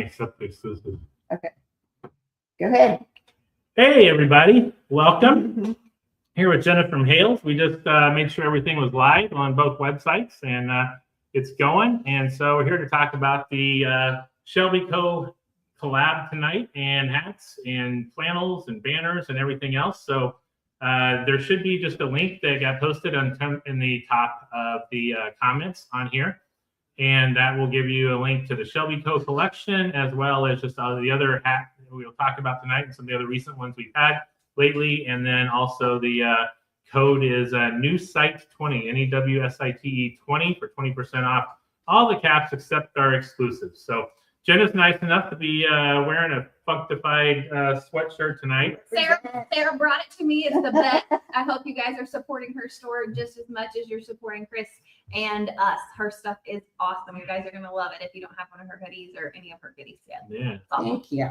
accept the exclusive. Okay. Go ahead. Hey, everybody. Welcome. Here with Jenna from Hales. We just made sure everything was live on both websites, and it's going. And so we're here to talk about the Shelby Co collab tonight, and hats and flannels and banners and everything else. So there should be just a link that got posted in the top of the comments on here. And that will give you a link to the Shelby Co collection, as well as just all the other hats that we'll talk about tonight and some of the other recent ones we've had lately. And then also the code is NEWSITE20, NEWSITE 20 for 20% off all the caps except our exclusives. So Jenna's nice enough to be wearing a Funkified sweatshirt tonight. Sarah brought it to me. It's the best. I hope you guys are supporting her store just as much as you're supporting Chris and us. Her stuff is awesome. You guys are going to love it if you don't have one of her hoodies or any of her goodies yet. Yeah. Awesome. Thank you.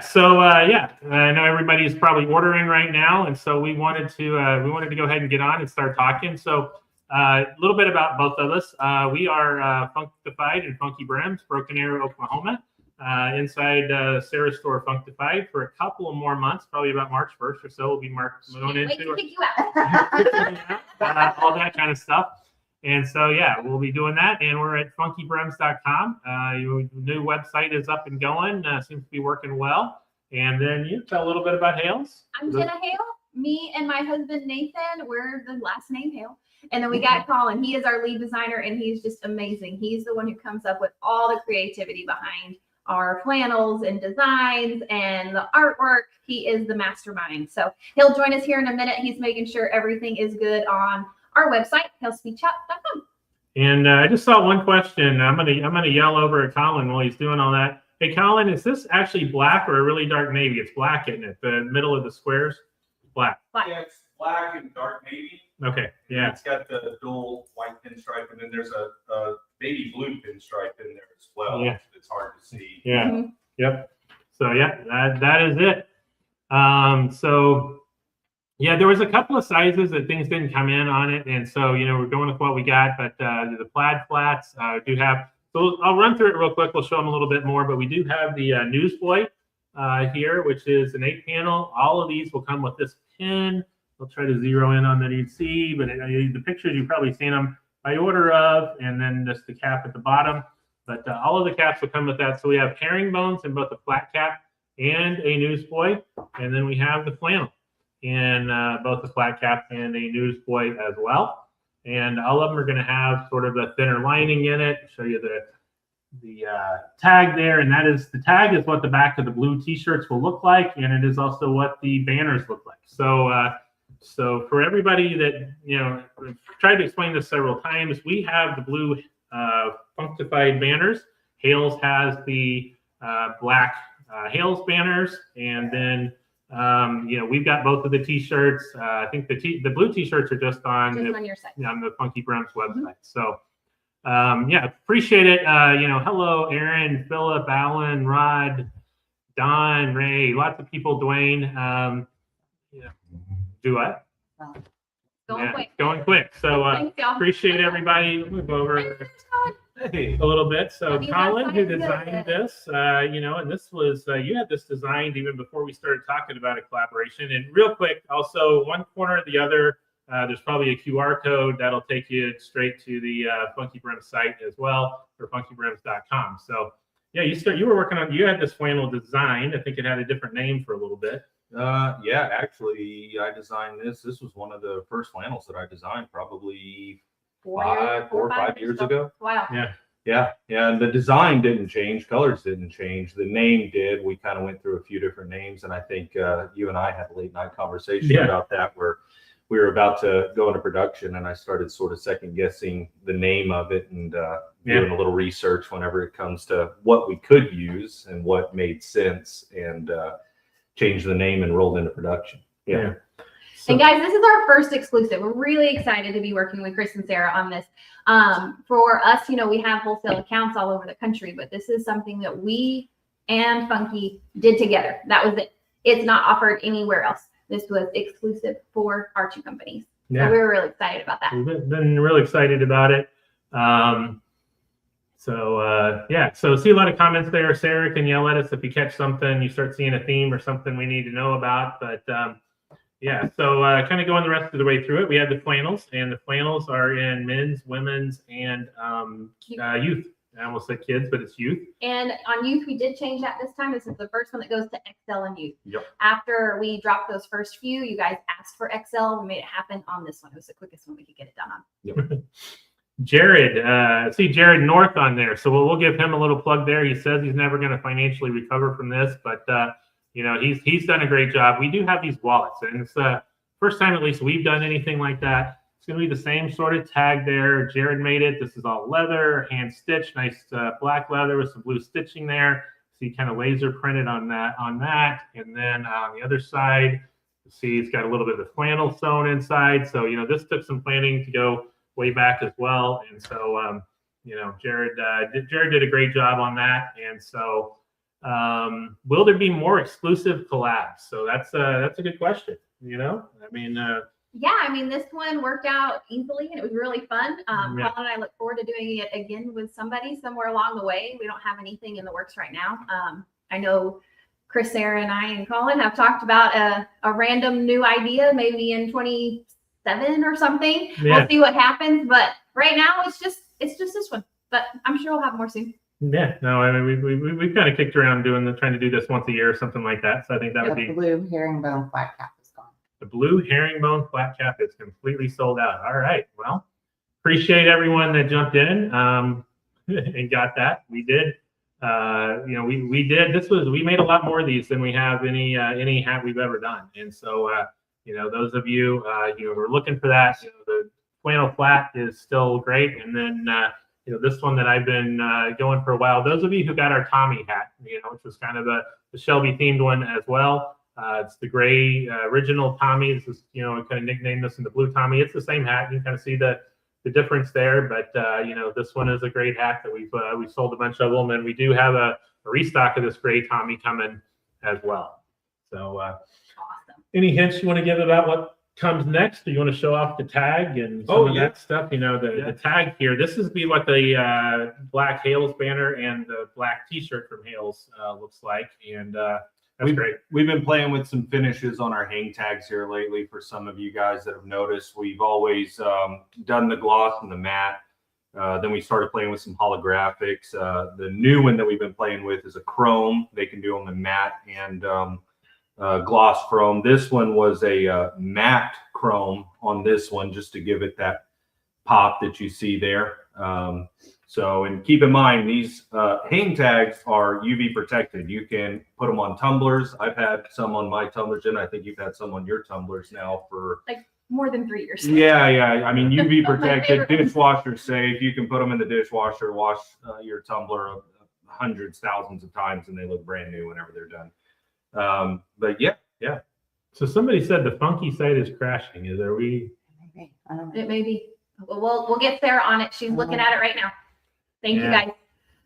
So, I know everybody's probably ordering right now, and so we wanted to go ahead and get on and start talking. So a little bit about both of us. We are Funkified and FunkyBrims, Broken Arrow, Oklahoma. Inside Sarah's store, Funkified, for a couple of more months, probably about March 1st or so. We'll be going into pick you out. all that kind of stuff. And so, we'll be doing that. And we're at FunkyBrims.com. Your new website is up and going. Seems to be working well. And then you tell a little bit about Hales. I'm Jenna Hale. Me and my husband, Nathan, we're the last name Hale. And then we got Colin. He is our lead designer, and he's just amazing. He's the one who comes up with all the creativity behind our flannels and designs and the artwork. He is the mastermind. So he'll join us here in a minute. He's making sure everything is good on our website, halespeakshop.com. And I just saw one question. I'm gonna yell over at Colin while he's doing all that. Hey, Colin, is this actually black or a really dark navy? It's black, isn't it? The middle of the squares, black. Yeah, it's black and dark navy. Okay, yeah. It's got the dual white pinstripe, and then there's a baby blue pinstripe in there as well. Yeah. It's hard to see. Yeah. Mm-hmm. Yep. So that is it. There was a couple of sizes that things didn't come in on it, and so we're going with what we got. But the plaid flats do have. So I'll run through it real quick. We'll show them a little bit more, but we do have the Newsboy here, which is an 8-panel. All of these will come with this pin. I'll try to zero in on that you'd see, but the pictures you've probably seen them by order of, and then just the cap at the bottom. But all of the caps will come with that. So we have herringbones in both a flat cap and a Newsboy, and then we have the flannel in both the flat cap and a Newsboy as well. And all of them are going to have sort of a thinner lining in it. I'll show you the tag there, and the tag is what the back of the blue T-shirts will look like, and it is also what the banners look like. So for everybody that I've tried to explain this several times, we have the blue Funkified banners. Hales has the black Hales banners, and then we've got both of the T-shirts. I think the blue T-shirts are just on your site. On the FunkyBrims website. So appreciate it. Hello, Aaron, Philip, Alan, Rod, Don, Ray, lots of people. Dwayne. Do what? Going quick. So appreciate everybody. We'll go over a little bit. So Colin, who designed this, and this was you had this designed even before we started talking about a collaboration. And real quick, also one corner or the other, there's probably a QR code that'll take you straight to the FunkyBrims site as well, or FunkyBrims.com. So you were working on. You had this flannel designed. I think it had a different name for a little bit. Actually, I designed this. This was one of the first flannels that I designed, probably 4 or 5 years ago. Wow. Yeah. And the design didn't change. Colors didn't change. The name did. We kind of went through a few different names, and I think you and I had a late night conversation about that, where we were about to go into production, and I started sort of second guessing the name of it and doing a little research whenever it comes to what we could use and what made sense, and changed the name and rolled into production. Yeah. So, and guys, this is our first exclusive. We're really excited to be working with Chris and Sarah on this. For us, we have wholesale accounts all over the country, but this is something that we and Funky did together. That was it. It's not offered anywhere else. This was exclusive for our two companies. So we were really excited about that. We've been really excited about it. So yeah, so see a lot of comments there. Sarah can yell at us if you catch something, you start seeing a theme or something we need to know about. But yeah, so kind of going the rest of the way through it, we have the flannels, and the flannels are in men's, women's, and youth. I almost said kids, but it's youth. And on youth, we did change that this time. This is the first one that goes to XL and youth. Yep. After we dropped those first few, you guys asked for XL. We made it happen on this one. It was the quickest one we could get it done on. Yep. Jared, see Jared North on there. So we'll give him a little plug there. He says he's never going to financially recover from this, but you know, he's done a great job. We do have these wallets, and it's the first time at least we've done anything like that. It's going to be the same sort of tag there. Jared made it. This is all leather, hand stitched, nice black leather with some blue stitching there. See, kind of laser printed on that. And then on the other side, see, it's got a little bit of flannel sewn inside. So, you know, this took some planning to go way back as well. And so, you know, Jared did a great job on that. And so, will there be more exclusive collabs? So that's a good question. You know, I mean, yeah, I mean, this one worked out easily and it was really fun. Yeah. Colin and I look forward to doing it again with somebody somewhere along the way. We don't have anything in the works right now. I know Chris, Sarah, and I and Colin have talked about a random new idea, maybe in 27 or something. Yeah. We'll see what happens. But right now it's just this one. But I'm sure we'll have more soon. yeah, no, I mean, we've kind of kicked around trying to do this once a year or something like that. So I think that would be The blue herringbone flat cap is gone. the blue herringbone flat cap is completely sold out. All right. Well, appreciate everyone that jumped in and got that. We did. You know, we did. We made a lot more of these than we have any hat we've ever done. And so, you know, those of you you know, we're looking for that. You know, the flannel flat is still great. And then, you know, this one that I've been going for a while. Those of you who got our Tommy hat, you know, which was kind of the Shelby themed one as well. It's the gray original Tommy. This is, you know, I kind of nicknamed this in the blue Tommy. It's the same hat. You can kind of see the difference there. But you know, this one is a great hat that we've sold a bunch of them, and we do have a restock of this gray Tommy coming as well. So, Awesome. any hints you want to give about what comes next? Do you want to show off the tag and some of that stuff? You know, the tag here. This is what the black Hales banner and the black T-shirt from Hales looks like, and that's great. We've been playing with some finishes on our hang tags here lately. For some of you guys that have noticed, we've always done the gloss and the matte. Then we started playing with some holographics. The new one that we've been playing with is a chrome. They can do on the matte and gloss chrome. This one was a matte chrome on this one, just to give it that pop that you see there. So, and keep in mind, these hang tags are UV protected. You can put them on tumblers. I've had some on my tumblers, and I think you've had some on your tumblers now for Like more than 3 years. Yeah. I mean, UV protected, dishwasher safe. You can put them in the dishwasher, wash your tumbler hundreds, thousands of times, and they look brand new whenever they're done. But yeah. So somebody said the funky site is crashing. Is there Maybe. I don't know. It may be. We'll get Sarah on it. She's looking at it right now. Thank you Yeah.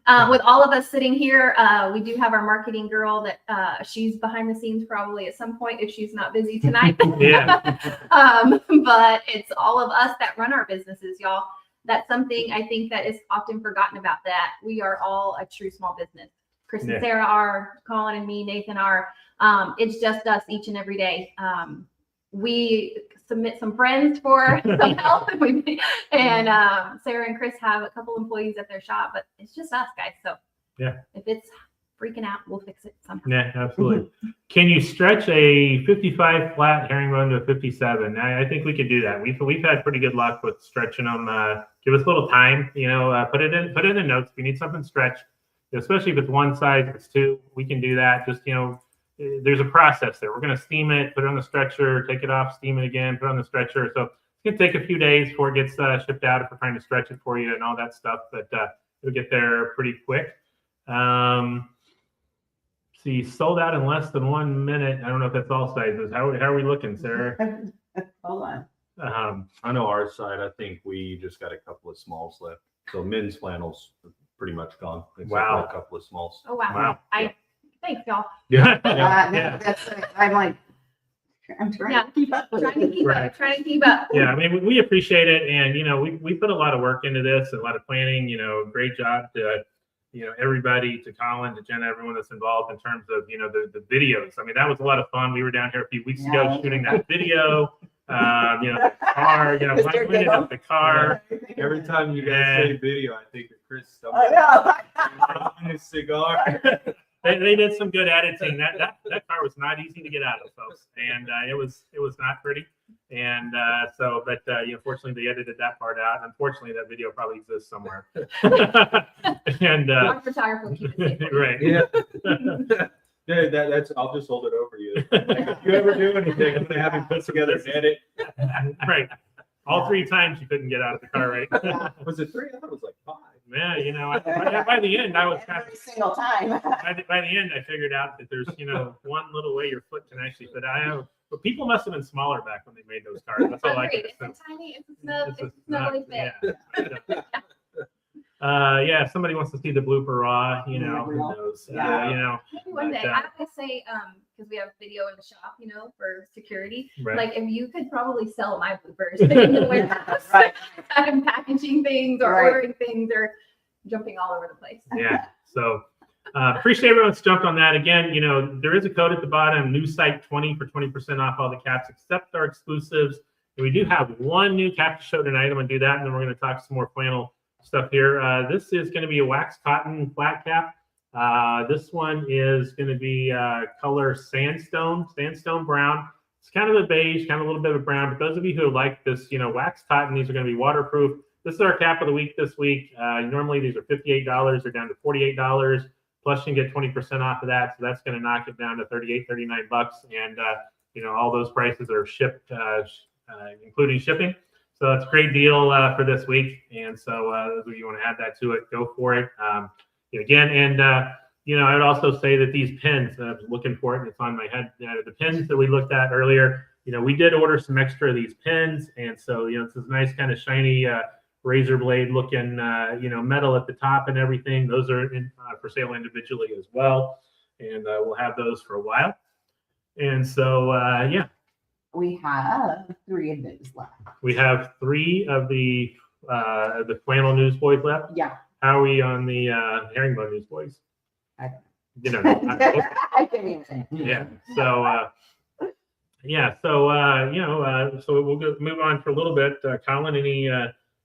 guys. With all of us sitting here, we do have our marketing girl that she's behind the scenes probably at some point if she's not busy tonight. Yeah. But it's all of us that run our businesses, y'all. That's something I think that is often forgotten about, that we are all a true small business. Chris and Sarah are, Colin and me, Nathan are. It's just us each and every day. We submit some friends for some help, and Sarah and Chris have a couple employees at their shop, but it's just us guys. So yeah, if it's freaking out, we'll fix it somehow. Yeah, absolutely. Can you stretch a 55 flat herringbone to a 57? I think we could do that. We've had pretty good luck with stretching them. Give us a little time, you know, put it in the notes. If you need something stretched, especially if it's one size, if it's two, we can do that. Just, you know, there's a process there. We're going to steam it, put it on the stretcher, take it off, steam it again, put it on the stretcher. So it's going to take a few days before it gets shipped out if we're trying to stretch it for you and all that stuff, but it'll get there pretty quick. See, sold out in less than 1 minute. I don't know if that's all sizes. How are we looking, Sarah? Hold on. I know our side, I think we just got a couple of smalls left. So men's flannels are pretty much gone. Except Wow. for a couple of smalls. Oh wow. Wow. Thanks y'all. Yeah. That's I'm like I'm trying Yeah. to keep up with Trying to it. keep Right. up. Trying to keep up. Yeah, I mean, we appreciate it, and we put a lot of work into this, and a lot of planning. Great job to everybody, to Colin, to Jenna, everyone that's involved in terms of the videos. I mean, that was a lot of fun. We were down here a few weeks ago shooting that video. The car, cleaning up the car. Every time you guys say video, I think of Chris I know. stumbling his cigar. They did some good editing. That car was not easy to get out of, folks, and it was not pretty. And fortunately, they edited that part out. Unfortunately, that video probably exists somewhere. And Our photographer will keep it safe. right, Yeah. Yeah, that's. I'll just hold it over you. If you ever do anything, I'm gonna have him put together an edit. right. All 3 times you couldn't get out of the car, right? Was it 3? I thought it was like 5. Yeah, by the end, I was kind Every single time. by the end, I figured out that there's one little way your foot can actually fit. But people must have been smaller back when they made those cars. That's all I can It's assume. a tiny, it's a snuggly fit. Yeah. If somebody wants to see the blooper raw, who knows? Yeah. Maybe one day. But, I would say, because we have video in the shop, for security. Right. Like if you could probably sell my bloopers in the warehouse. Right. I'm packaging things or Right. ordering things or jumping all over the place. Yeah. So appreciate everyone's jumped on that. Again, there is a code at the bottom, new site 20 for 20% off all the caps except our exclusives. And we do have one new cap to show tonight. I'm going to do that, and then we're going to talk some more flannel stuff here. This is going to be a wax cotton flat cap. This one is going to be color sandstone brown. It's kind of a beige, kind of a little bit of a brown. But those of you who like this, wax cotton, these are going to be waterproof. This is our cap of the week this week. Normally these are $58. They're down to $48. Plus you can get 20% off of that. So that's going to knock it down to $38, $39. And, all those prices are shipped, including shipping. So that's a great deal for this week. And so if you want to add that to it, go for it. Again, and, I would also say that these pins, I was looking for it and it's on my head. The pins that we looked at earlier, we did order some extra of these pins. And so, it's this nice kind of shiny razor blade looking, metal at the top and everything. Those are for sale individually as well. And we'll have those for a while. And so, We have 3 of those left. we have 3 of the flannel newsboys left. Yeah. How are we on the herringbone newsboys? I don't know. I can't even say. Yeah. So, so we'll move on for a little bit. Colin, any,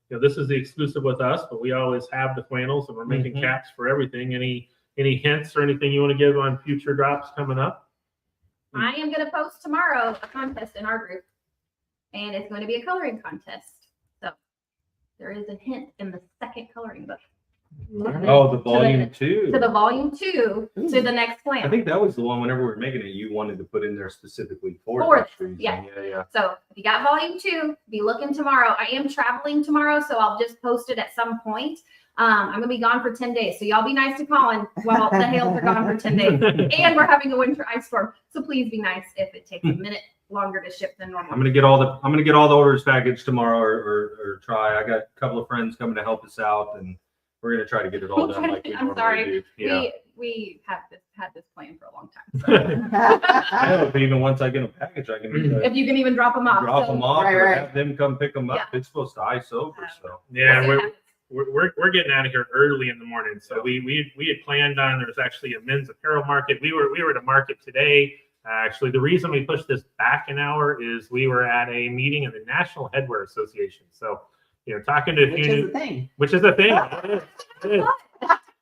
this is the exclusive with us, but we always have the flannels and we're making caps for everything. Any hints or anything you want to give on future drops coming up? I am going to post tomorrow a contest in our group, and it's going to be a coloring contest. So there is a hint in the second coloring book. Oh, the volume 2. To the volume 2 to the next I plan. think that was the one whenever we were making it, you wanted to put in there specifically for For this reason. yeah. Yeah. So if you got volume 2, be looking tomorrow. I am traveling tomorrow, so I'll just post it at some point. I'm going to be gone for 10 days. So y'all be nice to Colin while the Hales are gone for 10 days. And we're having a winter ice storm. So please be nice if it takes a minute longer to ship than normal. I'm gonna get all the orders packaged tomorrow or try. I got a couple of friends coming to help us out and we're gonna try to get it all done like we I'm normally sorry. do. Yeah. We have had this plan for a long time. I hope even once I get a package, I can If you can even drop them off. drop So them off Right, or right. have them come pick them up. Yeah. It's supposed to ice over, so. Yeah, we'll see we're getting out of here early in the morning. So we had planned on, there was actually a men's apparel market. We were at a market today. Actually, the reason we pushed this back an hour is we were at a meeting of the National Headwear Association. So, talking to a Which few is the thing. which is a thing.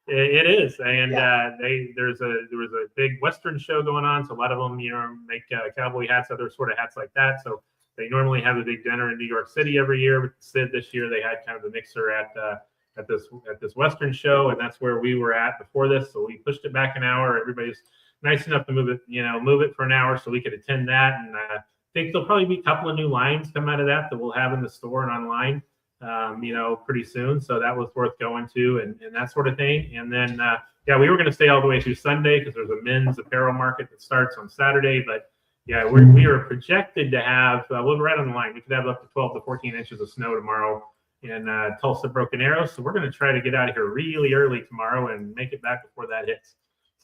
It is. And there was a big Western show going on. So a lot of them, make cowboy hats, other sort of hats like that. So they normally have a big dinner in New York City every year. With Sid this year, they had kind of a mixer at this Western show, and that's where we were at before this. So we pushed it back an hour. Everybody's nice enough to move it for an hour so we could attend that. And I think there'll probably be a couple of new lines come out of that we'll have in the store and online, pretty soon. So that was worth going to and that sort of thing. And then, we were going to stay all the way through Sunday because there's a men's apparel market that starts on Saturday. But yeah, we are projected to have, we're right on the line. We could have up to 12 to 14 inches of snow tomorrow in Tulsa, Broken Arrow. So we're going to try to get out of here really early tomorrow and make it back before that hits.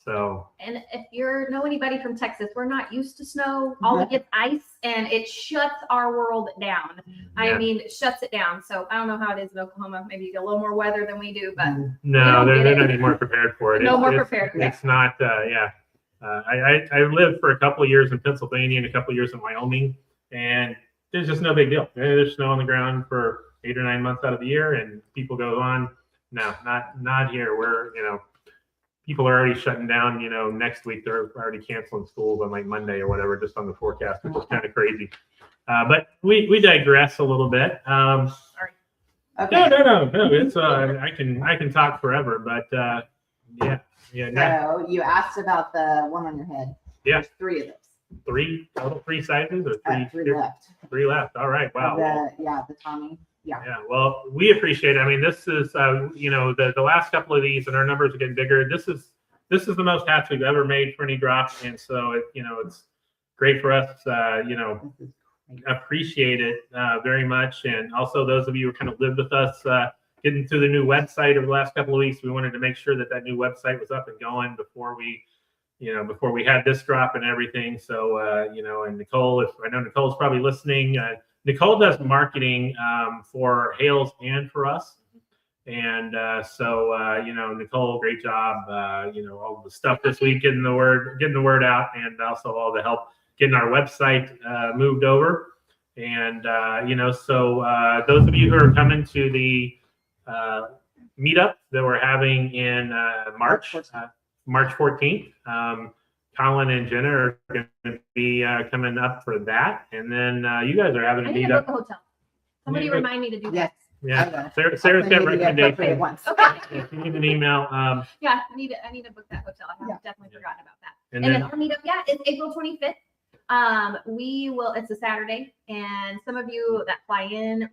So And if you know anybody from Texas, we're not used to snow. All we get ice, and it shuts our world down. I mean, it shuts it down. So I don't know how it is in Oklahoma. Maybe you get a little more weather than we do, but no, they're not any more prepared for it. no more prepared. It's not. I lived for a couple of years in Pennsylvania and a couple of years in Wyoming, and there's just no big deal. There's snow on the ground for 8 or 9 months out of the year, and people go on. No, not here. We're people are already shutting down. Next week they're already canceling schools on like Monday or whatever, just on the forecast, which is kind of crazy. But we digress a little bit. Sorry. Okay. No. It's I can talk forever, but yeah. So you asked about the one on your head. Yeah. There's 3 of those. 3 total, 3 sizes or 3? 3 left. 3 left. All right. Wow. The Tommy. Yeah. Yeah. Well, we appreciate it. I mean, this is the last couple of these, and our numbers are getting bigger. This is the most hats we've ever made for any drop, and so it's great for us. Appreciate it very much, and also those of you who kind of lived with us getting through the new website over the last couple of weeks. We wanted to make sure that new website was up and going before we had this drop and everything. So and Nicole, I know Nicole's probably listening. Nicole does marketing for Hales and for us. And Nicole, great job. All the stuff this week, getting the word out, and also all the help getting our website moved over. And so those of you who are coming to the meetup that we're having in March 14th, Colin and Jenna are going to be coming up for that, and then you guys are having a I need to meetup. book a hotel. Somebody remind me to do that. Yes. Yeah, Sarah's got recommendations. Once. Okay. If you need an email, Yeah, I need to book that hotel. I have definitely forgotten about that. and And then then our meetup, it's April 25th. It's a Saturday, and some of you that fly in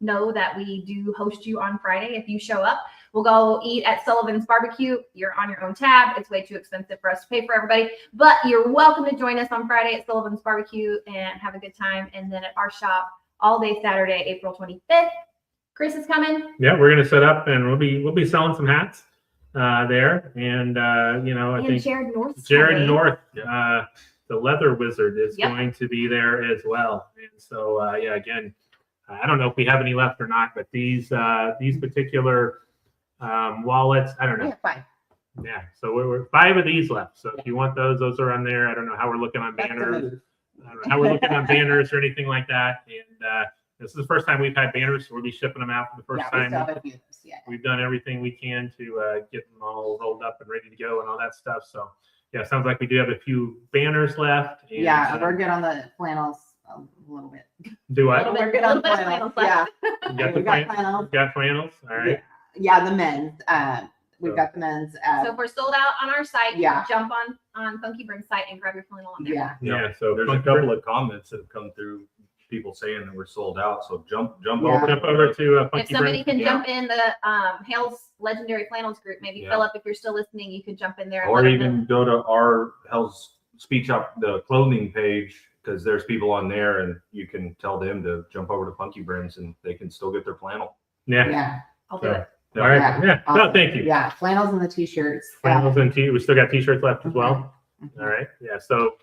know that we do host you on Friday. If you show up, we'll go eat at Sullivan's Barbecue. You're on your own tab. It's way too expensive for us to pay for everybody, but you're welcome to join us on Friday at Sullivan's Barbecue and have a good time. And then at our shop all day Saturday, April 25th. Chris is coming. yeah, we're gonna set up, and we'll be selling some hats there, and I And think Jared North. Jared North, the leather wizard, is Yep. going to be there as well. And so again, I don't know if we have any left or not, but these particular wallets, I don't know. We have 5. Yeah, so we're 5 of these left. So if you want those are on there. I don't know how we're looking on That's the banners. move. I don't know how we're looking on banners or anything like that. And this is the first time we've had banners, so we'll be shipping them out for the first We time. still have a few of those. Yeah. We've done everything we can to get them all rolled up and ready to go and all that stuff. So yeah, it sounds like we do have a few banners left. And, Yeah, we're good on the flannels a little bit. do I? Little bit- We're good on little bit of flannels. flannels Yeah. You got the We got flannels? flannels. Got flannels? All right. Yeah, the men's. We've So- got the men's. So if we're sold out on our site, Yeah. jump on FunkyBrims site and grab your flannel on there. Yeah. Yeah. So There's a couple of comments that have come through, people saying that we're sold out. So jump Yeah. over. jump over to If Funky somebody Brand. can jump in the Hales Legendary Flannels group, maybe Yeah. Philip, if you're still listening, you could jump in there. And Or let them even know. go to our Hell's Speech Up, the clothing page, because there's people on there, and you can tell them to jump over to FunkyBrims, and they can still get their flannel. Yeah. Yeah. I'll do So, it. all right. Yeah. Yeah. No, Awesome. thank you. Yeah, flannels and the t-shirts. Flannels and we still got t-shirts left as well. All right. Yeah. So,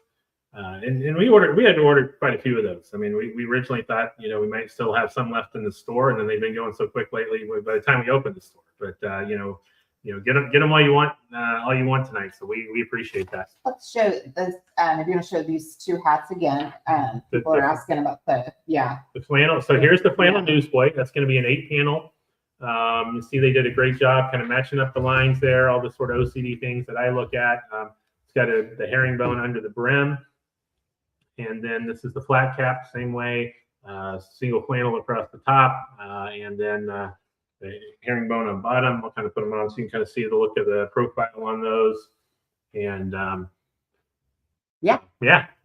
and we had to order quite a few of those. I mean, we originally thought, we might still have some left in the store, and then they've been going so quick lately by the time we opened the store. But, get them all you want tonight. So we appreciate that. Let's show this. If you want to show these 2 hats again, people are asking about the flannel. So here's the flannel Yeah. newsplate. That's going to be an 8-panel. You see, they did a great job kind of matching up the lines there, all the sort of OCD things that I look at. It's got the herringbone under the brim. And then this is the flat cap, same way, single flannel across the top. And then the herringbone on bottom. I'll kind of put them on so you can kind of see the look of the profile on those. And Yeah.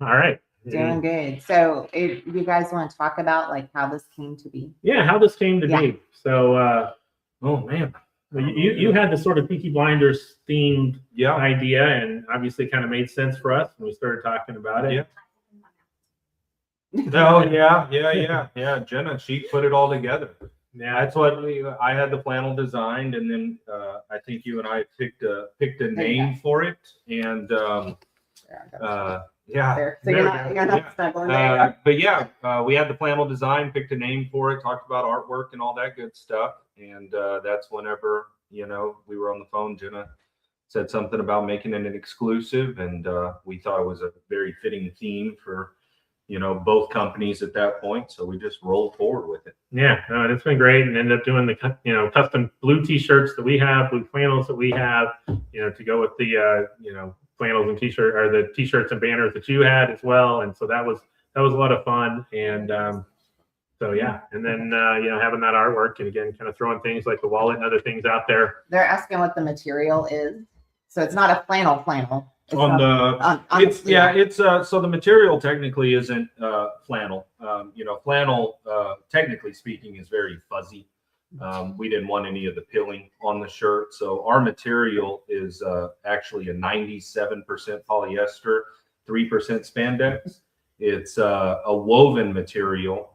All right. doing good. So if you guys want to talk about like how this came to be. Yeah, how this came to Yeah. be. So Oh man. you had the sort of Peaky Blinders themed Yeah. idea, and obviously kind of made sense for us when we started talking about it. Yeah. Oh yeah. Jenna, she put it all together. Yeah. That's what I had the flannel designed, and then I think you and I picked a name for it, and yeah. There. So you're not snuggling there. But yeah, we had the flannel design, picked a name for it, talked about artwork and all that good stuff, and that's whenever we were on the phone. Jenna said something about making it an exclusive, and we thought it was a very fitting theme for both companies at that point, so we just rolled forward with it. Yeah, no, it's been great, and ended up doing the custom blue T-shirts that we have, blue flannels that we have, to go with the flannels and T-shirt, or the T-shirts and banners that you had as well, and so that was a lot of fun, and so yeah, and then having that artwork, and again, kind of throwing things like the wallet and other things out there. They're asking what the material is, so it's not a flannel. So the material technically isn't flannel. Flannel, technically speaking, is very fuzzy. We didn't want any of the pilling on the shirt, so our material is actually a 97% polyester, 3% spandex. It's a woven material.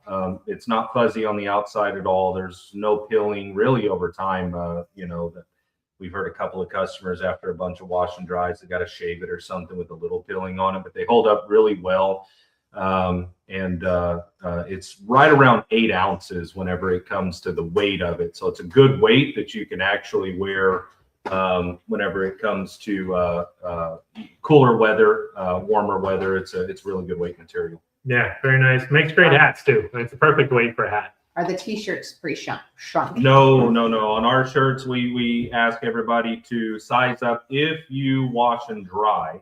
It's not fuzzy on the outside at all. There's no pilling really over time. We've heard a couple of customers after a bunch of wash and dries, they got to shave it or something with a little pilling on it, but they hold up really well. It's right around 8 ounces whenever it comes to the weight of it. So it's a good weight that you can actually wear whenever it comes to cooler weather, warmer weather. It's really good weight material. Yeah, very nice. Makes great hats too. It's a perfect weight for a hat. Are the T-shirts pre-shrunk? No. On our shirts, we ask everybody to size up if you wash and dry.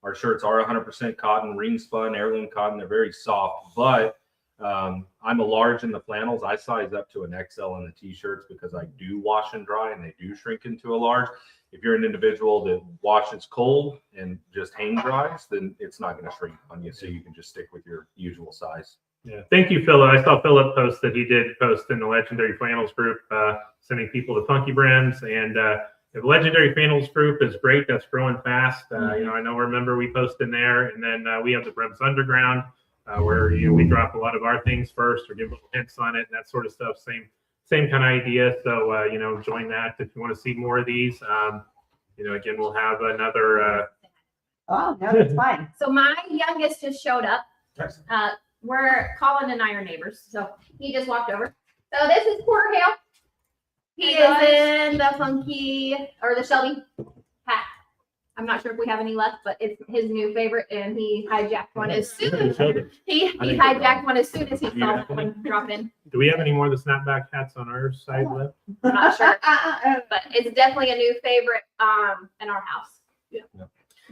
Our shirts are 100% cotton, ring spun, heirloom cotton. They're very soft, but I'm a large in the flannels. I size up to an XL in the T-shirts because I do wash and dry, and they do shrink into a large. If you're an individual that washes cold and just hang dries, then it's not going to shrink on you, so you can just stick with your usual size. Yeah, thank you, Philip. I saw Philip post that he did post in the Legendary Flannels group, sending people to FunkyBrims, and the Legendary Flannels group is great. That's growing fast. I remember we post in there, and then we have the Brims Underground, where we drop a lot of our things first or give little hints on it and that sort of stuff. Same kind of idea. So join that if you want to see more of these. Again, we'll have another. Oh no, that's fine. So my youngest just showed up. Colin and I are neighbors, so he just walked over. So this is poor Hale. He is in the the Shelby hat. I'm not sure if we have any left, but it's his new favorite, and he hijacked one as soon as he saw that one drop in. Do we have any more of the snapback hats on our side left? I'm not sure, but it's definitely a new favorite in our house. Yeah.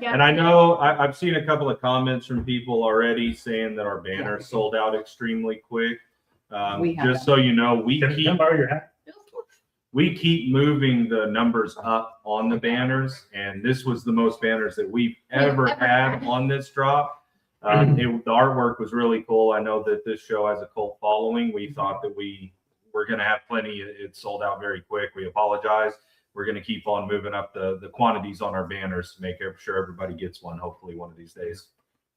And I know I've seen a couple of comments from people already saying that our banner sold out extremely quick. Just so you know, we keep moving the numbers up on the banners, and this was the most banners that we've ever had on this drop. The artwork was really cool. I know that this show has a cult following. We thought that we were going to have plenty. It sold out very quick. We apologize. We're going to keep on moving up the quantities on our banners to make sure everybody gets one, hopefully one of these days.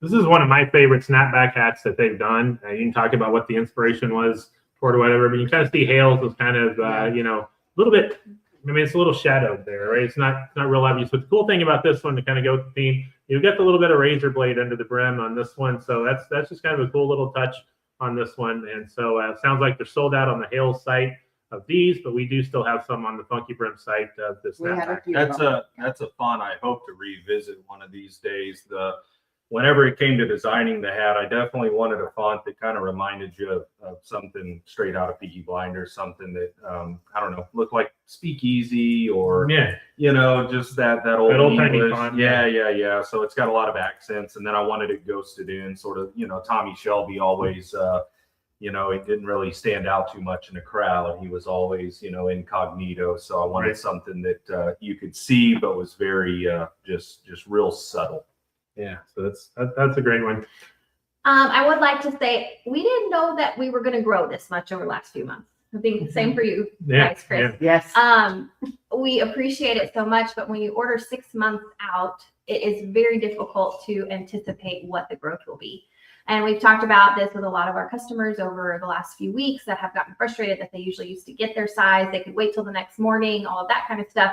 This is one of my favorite snapback hats that they've done. You can talk about what the inspiration was for it or whatever, but you kind of see Hales was kind of, a little bit, it's a little shadowed there, right? It's not real obvious. But the cool thing about this one, to kind of go with the theme, you get the little bit of razor blade under the brim on this one. So that's just kind of a cool little touch on this one. And so it sounds like they're sold out on the Hales site of these, but we do still have some on the FunkyBrims site of this. That's a fun. I hope to revisit one of these days. Whenever it came to designing the hat, I definitely wanted a font that kind of reminded you of something straight out of Peaky Blinders, something that looked like Speakeasy or just that old English font. Yeah. So it's got a lot of accents, and then I wanted it ghosted in, sort of. Tommy Shelby always. It didn't really stand out too much in a crowd. He was always, incognito. So I wanted something that you could see, but was very just real subtle. Yeah, so that's a great one. I would like to say we didn't know that we were going to grow this much over the last few months. I think same for you guys, Chris. Yeah. Yes. We appreciate it so much, but when you order 6 months out, it is very difficult to anticipate what the growth will be. And we've talked about this with a lot of our customers over the last few weeks that have gotten frustrated that they usually used to get their size. They could wait till the next morning, all of that kind of stuff.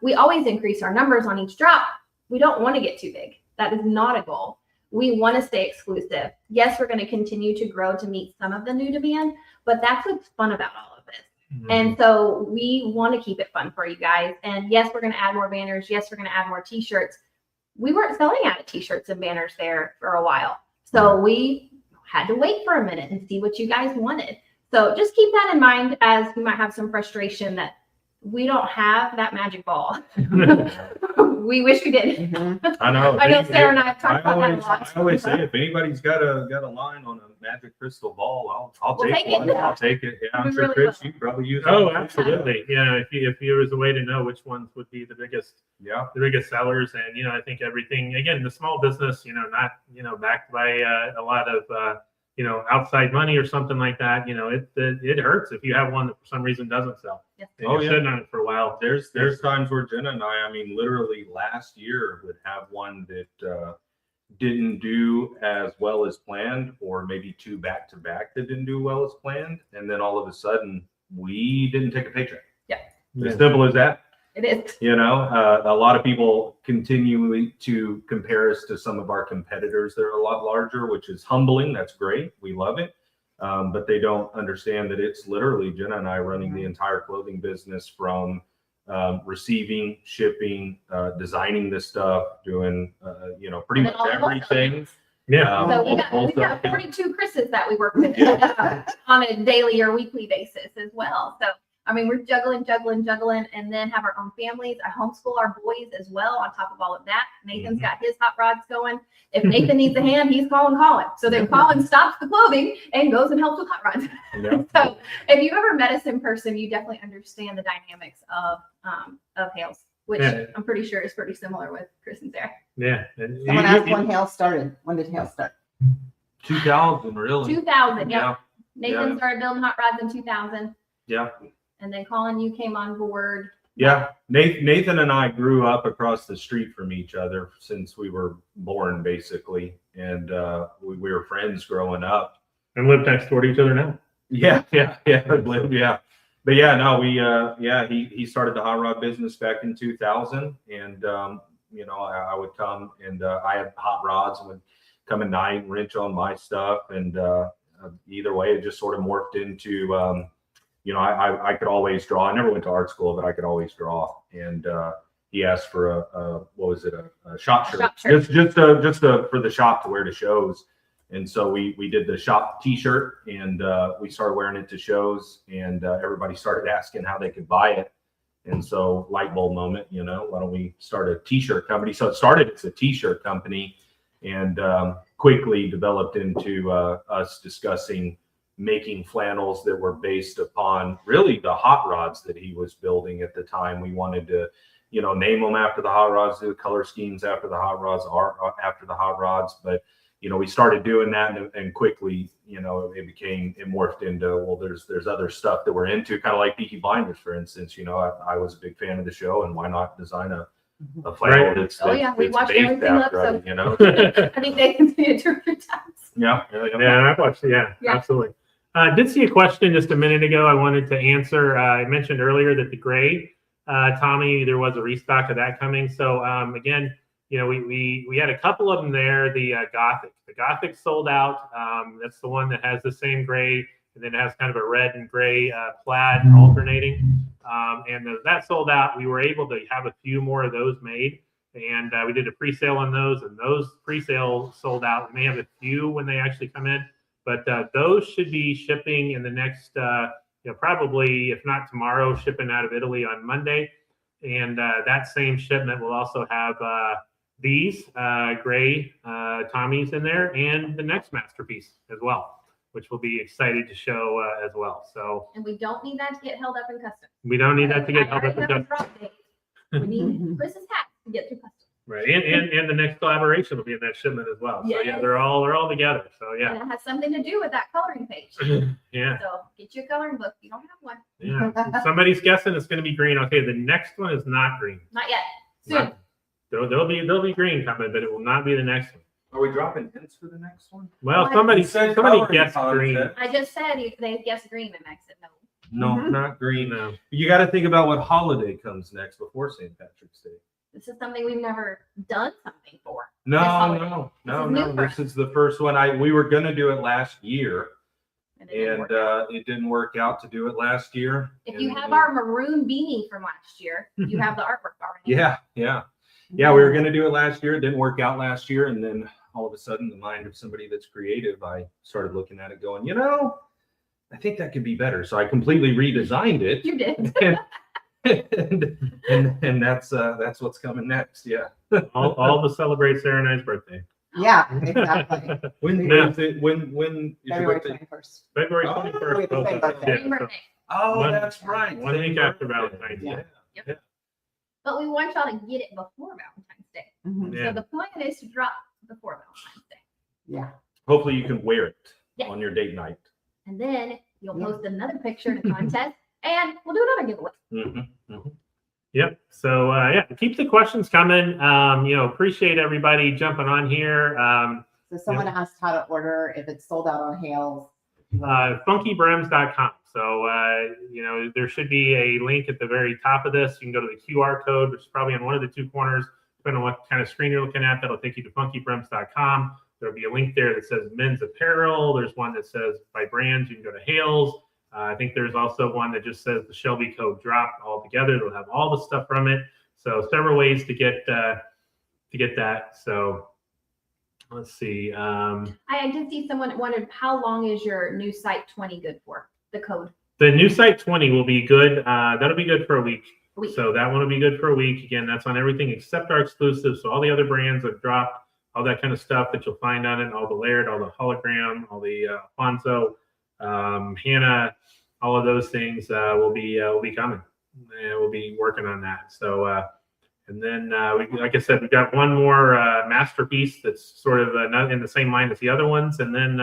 We always increase our numbers on each drop. We don't want to get too big. That is not a goal. We want to stay exclusive. Yes, we're going to continue to grow to meet some of the new demand, but that's what's fun about all of this. And so we want to keep it fun for you guys. And yes, we're going to add more banners. Yes, we're going to add more t-shirts. We weren't selling out of t-shirts and banners there for a while. So we had to wait for a minute and see what you guys wanted. So just keep that in mind, as you might have some frustration that we don't have that magic ball. We wish we did. I know. I know Sarah and I have talked about that a lot. I always say, if anybody's got a line on a magic crystal ball, I'll We'll take take one. it. I'll take it. Yeah, I'm We sure really Chris, will. you probably use. Oh, one. absolutely. Yeah. If there was a way to know which ones would be the biggest sellers, and I think everything, again, the small business, not backed by a lot of outside money or something like that, it hurts if you have one that for some reason doesn't sell. Yes. And you're sitting on it for a while. There's times where Jenna and I mean, literally last year would have one that didn't do as well as planned, or maybe two back to back that didn't do well as planned, and then all of a sudden we didn't take a paycheck. Yeah. As simple as that. It is. A lot of people continually to compare us to some of our competitors that are a lot larger, which is humbling. That's great. We love it. But they don't understand that it's literally Jenna and I running the entire clothing business, from receiving, shipping, designing this stuff, doing, pretty And much then all the everything. Yeah. So we got 42 Chris's that we work with on a daily or weekly basis as well. So I mean, we're juggling, and then have our own families. I homeschool our boys as well on top of all of that. Nathan's got his hot rods going. If Nathan needs a hand, he's calling. So then Colin stops the clothing and goes and helps with hot rods. So if you've ever met us in person, you definitely understand the dynamics of Hales, which I'm pretty sure is pretty similar with Chris and Sarah. Yeah. Someone asked when Hales started. When did Hales start? 2000, really. 2000, yeah. Nathan started building hot rods in 2000. Yeah. And then Colin, you came on board. Yeah, Nathan and I grew up across the street from each other since we were born, basically, and we were friends growing up. And live next door to each other now. Yeah. But yeah, no, he started the hot rod business back in 2000, and I would come, and I had hot rods and would come at night and wrench on my stuff, and either way, it just sort of morphed into. I could always draw. I never went to art school, but I could always draw. And he asked for a shop shirt, just for the shop to wear to shows. And so we did the shop T-shirt, and we started wearing it to shows, and everybody started asking how they could buy it. And so light bulb moment, why don't we start a T-shirt company? So it started as a T-shirt company, and quickly developed into us discussing making flannels that were based upon really the hot rods that he was building at the time. We wanted to, name them after the hot rods, do the color schemes after the hot rods, art after the hot rods. But, we started doing that, and quickly, it morphed into, well, there's other stuff that we're into, kind of like Peaky Blinders, for instance. I was a big fan of the show, and why not design a flannel that's we watched every single episode. I think they can see it 2 or 3 times. Yeah, I watched it. Yeah, absolutely. Did see a question just a minute ago I wanted to answer. I mentioned earlier that the gray, Tommy, there was a restock of that coming. So again, we had a couple of them there. The Gothic sold out. That's the one that has the same gray, and then it has kind of a red and gray plaid alternating. And that sold out. We were able to have a few more of those made, and we did a pre-sale on those, and those pre-sales sold out. We may have a few when they actually come in. But those should be shipping in the next, probably, if not tomorrow, shipping out of Italy on Monday. And that same shipment will also have these gray Tommies in there, and the next masterpiece as well, which we'll be excited to show as well. So. And we don't need that to get held up in custom. We don't need that to get held up in custom. We need Chris's hat to get through custom. Right, and the next collaboration will be in that shipment as well. So yeah, they're all together. So yeah, and it has something to do with that coloring page. Yeah. So get you a coloring book. You don't have one. Yeah. Somebody's guessing it's going to be green. Okay, the next one is not green. Not yet. Soon. There'll be green coming, but it will not be the next one. Are we dropping hints for the next one? Well, What? somebody You said somebody coloring guessed contest. green. I just said they guessed green, and I said no. No, Mhm. not green. No. You got to think about what holiday comes next before St. Patrick's Day. This is something we've never done something for. No, This holiday. no, This no, is new no. for This is the first one. We were gonna do it last year, And it didn't and work out. it didn't work out to do it last year. If you And, have our maroon beanie from last year, you have the artwork already. yeah, we were gonna do it last year. It didn't work out last year, and then all of a sudden, the mind of somebody that's creative, I started looking at it, going, I think that could be better. So I completely redesigned it. You did. and that's what's coming next. Yeah. all to celebrate Sarah and I's birthday. Yeah, exactly. When Yeah. is it? When is your February birthday? 21st. February Oh, 21st. we have the same birthday. Same birthday. Oh, One- that's right. 1 week Same after birthday. Valentine's Day. But we want y'all to get it before Valentine's Day. Mhm. Yeah. So the plan is to drop before Valentine's Day. Yeah. Hopefully, you can wear it Yes. on your date night. And then you'll Yeah. post another picture to contest, and we'll do another giveaway. Mm-hmm. Yep. So yeah, keep the questions coming. Appreciate everybody jumping on here. So someone asked how to order if it's sold out on Hales. FunkyBrims.com. So there should be a link at the very top of this. You can go to the QR code, which is probably on one of the two corners, depending on what kind of screen you're looking at. That'll take you to FunkyBrims.com. There'll be a link there that says men's apparel. There's one that says by brands. You can go to Hales. I think there's also one that just says the Shelby Co Drop all together. It'll have all the stuff from it. So several ways to get that. So let's see. I did see someone that wondered how long is your new site 20 good for? The code. The new site 20 will be good. That'll be good for a week. A week. So that one will be good for a week. Again, that's on everything except our exclusives. So all the other brands have dropped, all that kind of stuff that you'll find on it, all the layered, all the hologram, all the Alfonso, Hannah, all of those things will be coming. We'll be working on that. So and then like I said, we've got one more masterpiece that's sort of not in the same line as the other ones. And then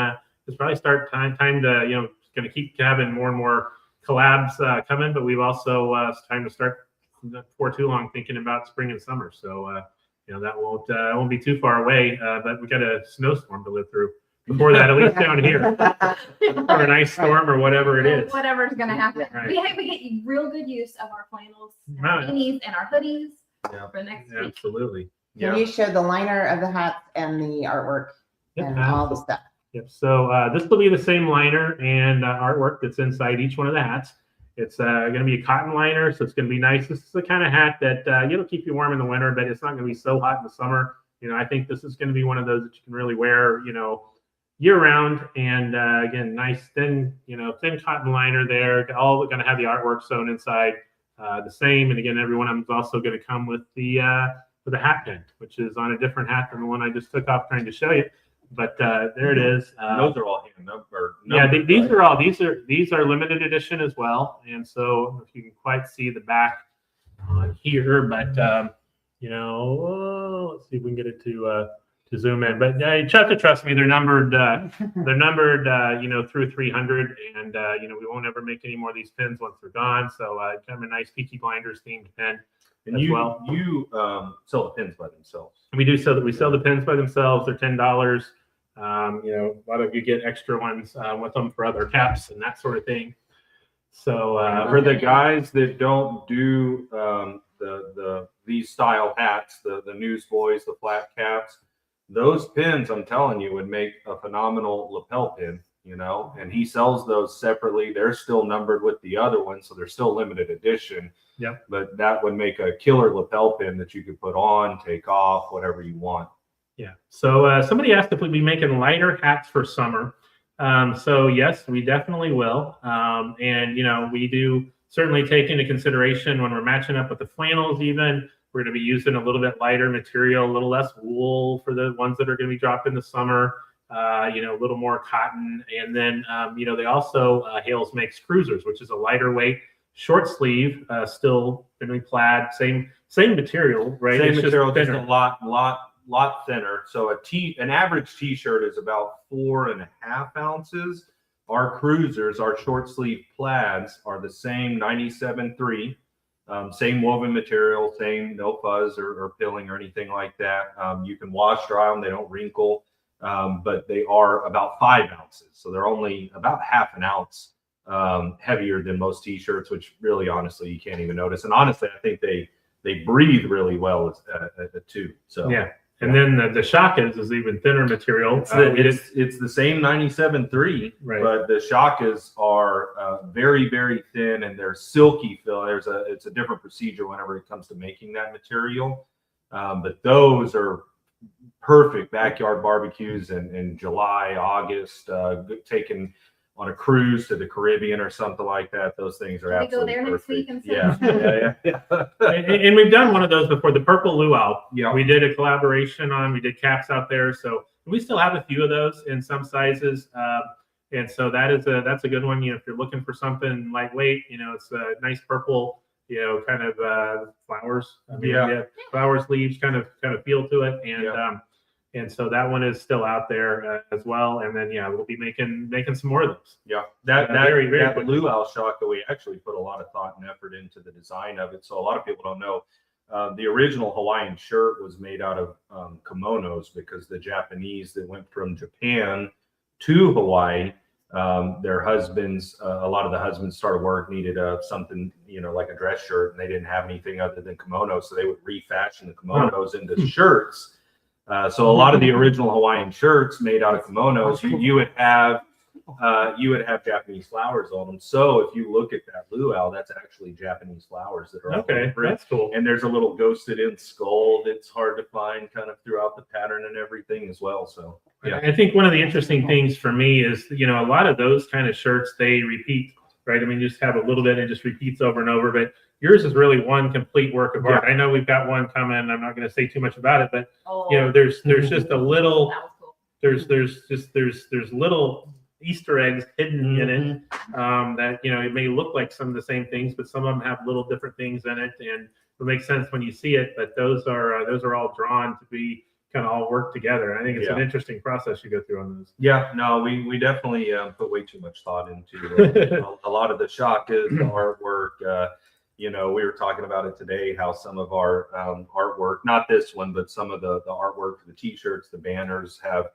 it's probably start time to going to keep having more and more collabs coming. But we've also it's time to start before too long thinking about spring and summer. So that won't be too far away. But we got a snowstorm to live through before that, at least down here, or an ice storm or whatever it is. Whatever's going to happen. Right. We get real good use of our flannels, and Wow. our beanies, and our hoodies Yeah. for next week. Absolutely. Can you show the liner of the hats and the artwork and all the stuff? Yep. So this will be the same liner and artwork that's inside each one of the hats. It's going to be a cotton liner, so it's going to be nice. This is the kind of hat that it'll keep you warm in the winter, but it's not going to be so hot in the summer. I think this is going to be one of those that you can really wear, year round. And again, nice thin cotton liner there. All going to have the artwork sewn inside the same. And again, every one of them is also going to come with the hat pin, which is on a different hat than the one I just took off trying to show you. But there it is. Those are all hand numbered. Yeah, these are limited edition as well. And so if you can quite see the back on here, but let's see if we can get it to zoom in. But you have to trust me, they're numbered. They're numbered, through 300, and we won't ever make any more of these pins once they're gone. So kind of a nice Peaky Blinders themed pin. And as you well. sell the pins by themselves. We do so that we sell the pins by themselves. They're $10. A lot of you get extra ones with them for other caps and that sort of thing. So For the guys that don't do these style hats, the newsboys, the flat caps, those pins, I'm telling you, would make a phenomenal lapel pin. And he sells those separately. They're still numbered with the other ones, so they're still limited edition. Yeah. But that would make a killer lapel pin that you could put on, take off, whatever you want. Yeah. So somebody asked if we'd be making lighter hats for summer. So yes, we definitely will. And we do certainly take into consideration when we're matching up with the flannels. Even we're going to be using a little bit lighter material, a little less wool for the ones that are going to be dropped in the summer. A little more cotton, and then they also Hales makes cruisers, which is a lighter weight, short sleeve, still going to be plaid, same material, right? Same It's material, just just thinner. a lot thinner. So an average t-shirt is about 4.5 ounces. Our cruisers, our short sleeve plaids, are the same 97.3. Same woven material, same no fuzz or pilling or anything like that. You can wash dry them; they don't wrinkle, but they are about 5 ounces, so they're only about half an ounce heavier than most t-shirts, which really, honestly, you can't even notice. And honestly, I think they breathe really well too. So yeah. And then the Shakas is even thinner material. It's the same 97.3, right. but the Shakas are very, very thin, and they're silky fill. It's a different procedure whenever it comes to making that material. But those are perfect backyard barbecues in July, August, taken on a cruise to the Caribbean or something like that. Those things are absolutely go there perfect. next week and Yeah. And we've done one of those before, the purple luau. Yeah. We did a collaboration on, we did caps out there. So we still have a few of those in some sizes. And so that's a good one. You know, if you're looking for something lightweight, you know, it's a nice purple, you know, kind of flowers. I mean, Yeah. flowers, leaves, kind of feel to it. And Yeah. And so that one is still out there as well. And then we'll be making some more of those. Yeah, that quick. luau shaka, we actually put a lot of thought and effort into the design of it. So a lot of people don't know the original Hawaiian shirt was made out of kimonos, because the Japanese that went from Japan to Hawaii, their husbands, a lot of the husbands started work, needed something, you know, like a dress shirt, and they didn't have anything other than kimonos, so they would refashion the kimonos into shirts. So a lot of the original Hawaiian shirts made out of kimonos, you would have Japanese flowers on them. So if you look at that luau, that's actually Japanese flowers that are all over it. That's cool. And there's a little ghosted in skull that's hard to find kind of throughout the pattern and everything as well. So yeah, I think one of the interesting things for me is, you know, a lot of those kind of shirts, they repeat, right? I mean, you just have a little bit and it just repeats over and over, but yours is really one complete work of art. I know we've got one coming. I'm not going to say too much about it, but you know, there's just a little, there's little Easter eggs hidden in it that, you know, it may look like some of the same things, but some of them have little different things in it, and it makes sense when you see it. But those are all drawn to be kind of all work together. I think it's an interesting process you go through on those. Yeah, no, we definitely put way too much thought into a lot of the shakas, the artwork. You know, we were talking about it today, how some of our artwork, not this one, but some of the artwork for the t-shirts, the banners have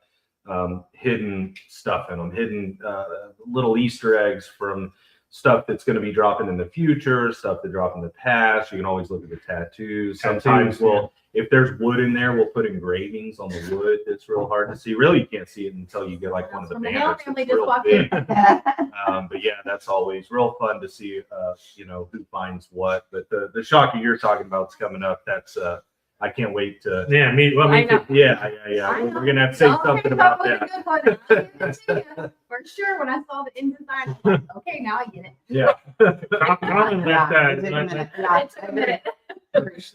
hidden stuff in them, hidden little Easter eggs from stuff that's going to be dropping in the future, stuff that dropped in the past. You can always look at the tattoos. Sometimes if there's wood in there, we'll put engravings on the wood. That's real hard to see. Really, you can't see it until you get like one of the banners. It's real big. But yeah, that's always real fun to see, you know, who finds what. But the shaka you're talking about is coming up. That's I can't wait to. Yeah, me too. Yeah. We're gonna have to say something about that. For sure. When I saw the end design, I'm like, okay, now I get it. Yeah.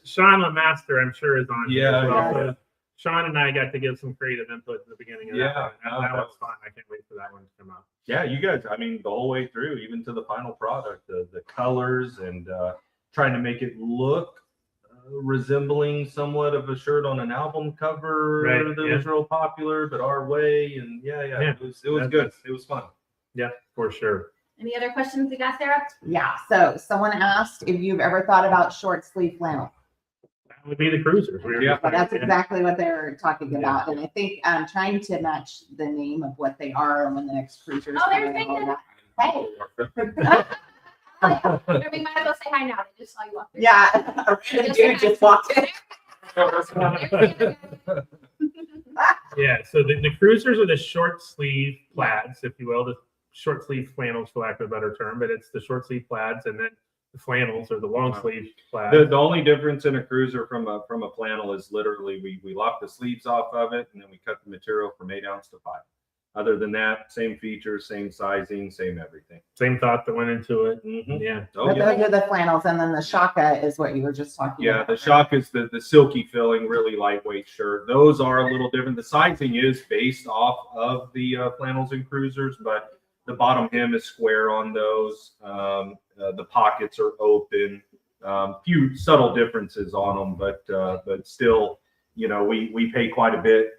Sean LeMaster, I'm sure, is on. Yeah. As well. So Sean and I got to give some creative input at the beginning of that. That was fun. I can't wait for that one to come out. Yeah, you guys, I mean, the whole way through, even to the final product, the colors and trying to make it look resembling somewhat of a shirt on an album cover that was real popular, but our way. And it was good. It was fun. Yeah, for sure. Any other questions you got, Sarah? Yeah. So someone asked if you've ever thought about short sleeve flannel. That would be the cruisers. That's exactly what they were talking about. And I think I'm trying to match the name of what they are and when the next cruisers. Oh, they were saying that. Hey. We might as well say hi now. They just saw you walk through. Yeah. A random dude just walked in. Yeah. So the cruisers are the short sleeve plaids, if you will, the short sleeve flannels, for lack of a better term, but it's the short sleeve plaids, and then the flannels or the long sleeve plaids. The only difference in a cruiser from a flannel is literally we lock the sleeves off of it, and then we cut the material from 8 ounce to 5. Other than that, same features, same sizing, same everything. Same thought that went into it. Yeah. Those are the flannels, and then the shaka is what you were just talking about. Yeah, the shaka is the silky filling, really lightweight shirt. Those are a little different. The sizing is based off of the flannels and cruisers, but the bottom hem is square on those. The pockets are open. Few subtle differences on them, but still, you know, we pay quite a bit,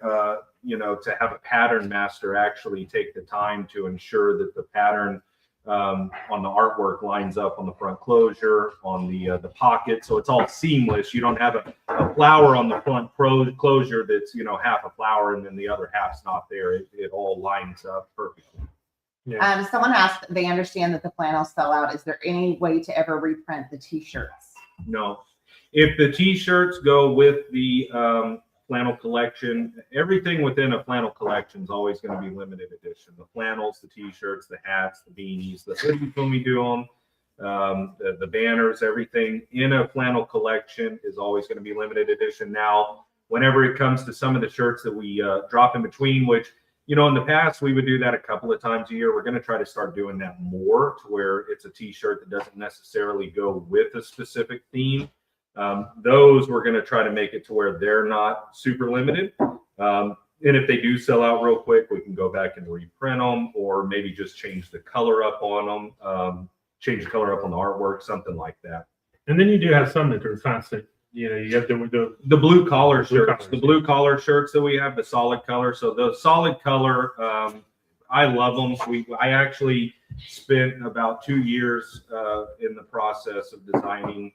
you know, to have a pattern master actually take the time to ensure that the pattern on the artwork lines up on the front closure, on the pocket, so it's all seamless. You don't have a flower on the front closure that's, you know, half a flower and then the other half's not there. It all lines up perfectly. Yeah. Someone asked, they understand that the flannels sell out. Is there any way to ever reprint the t-shirts? No. If the t-shirts go with the flannel collection, everything within a flannel collection is always going to be limited edition. The flannels, the t-shirts, the hats, the beanies, the hoodies when we do them, the banners, everything in a flannel collection is always going to be limited edition. Now, whenever it comes to some of the shirts that we drop in between, which, you know, in the past we would do that a couple of times a year. We're going to try to start doing that more, to where it's a t-shirt that doesn't necessarily go with a specific theme. Those we're going to try to make it to where they're not super limited. And if they do sell out real quick, we can go back and reprint them, or maybe just change the color up on them, change the color up on the artwork, something like that. And then you do have some that are constant. You know, you have the blue collar shirts, the blue yeah. collar shirts that we have, the solid color. So the solid color, I love them. I actually spent about 2 years in the process of designing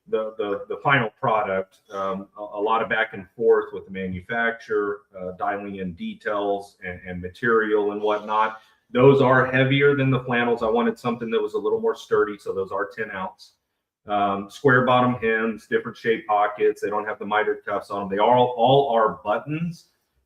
the final product. A lot of back and forth with the manufacturer, dialing in details and material and whatnot. Those are heavier than the flannels. I wanted something that was a little more sturdy, so those are 10 ounce. Square bottom hems, different shape pockets. They don't have the mitered cuffs on them. They all are buttons.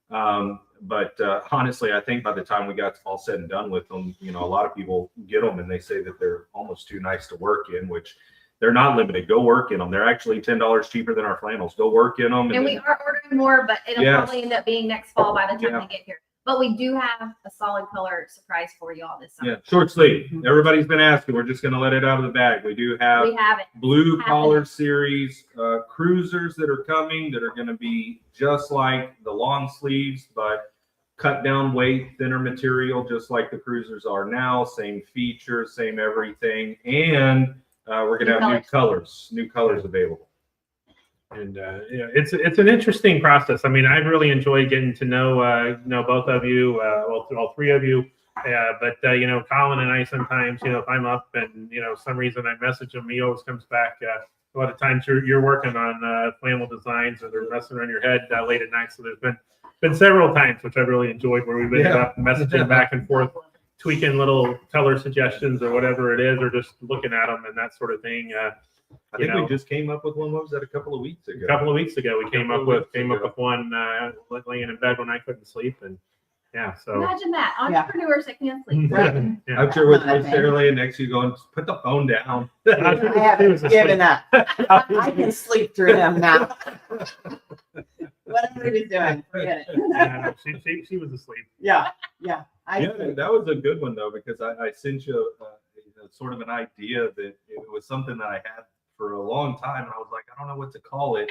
But honestly, I think by the time we got all said and done with them, you know, a lot of people get them and they say that they're almost too nice to work in, which they're not limited. Go work in them. They're actually $10 cheaper than our flannels. Go work in them. And we are ordering more, but it'll Yes. probably end up being next fall by the time Yeah. they get here. But we do have a solid color surprise for you all this summer. Yeah, short sleeve. Everybody's been asking. We're just going to let it out of the bag. We do have We have it. blue Happening. collar series cruisers that are coming, that are going to be just like the long sleeves, but cut down weight, thinner material, just like the cruisers are now. Same features, same everything. And we're going to have new colors available. And yeah, it's an interesting process. I mean, I really enjoy getting to know both of you, all three of you. But you know, Colin and I sometimes, you know, if I'm up and, you know, some reason I message him, he always comes back. A lot of times you're working on flannel designs, or they're messing around your head late at night. So there's been several times, which I've really enjoyed, where we've been up messaging back and forth, tweaking little color suggestions or whatever it is, or just looking at them and that sort of thing. I think we just came up with one. What was that, a couple of weeks ago? A couple of weeks ago, we came up with one laying in bed when I couldn't sleep, and yeah. So Imagine that, entrepreneurs that can't sleep. Right. yeah. I'm sure with Sarah laying next to you going, put the phone down. I haven't given up. I can sleep through them now. Whatever he's doing, forget it. Yeah, she was asleep. Yeah. Yeah, that was a good one though, because I sent you sort of an idea that it was something that I had for a long time, and I was like, I don't know what to call it.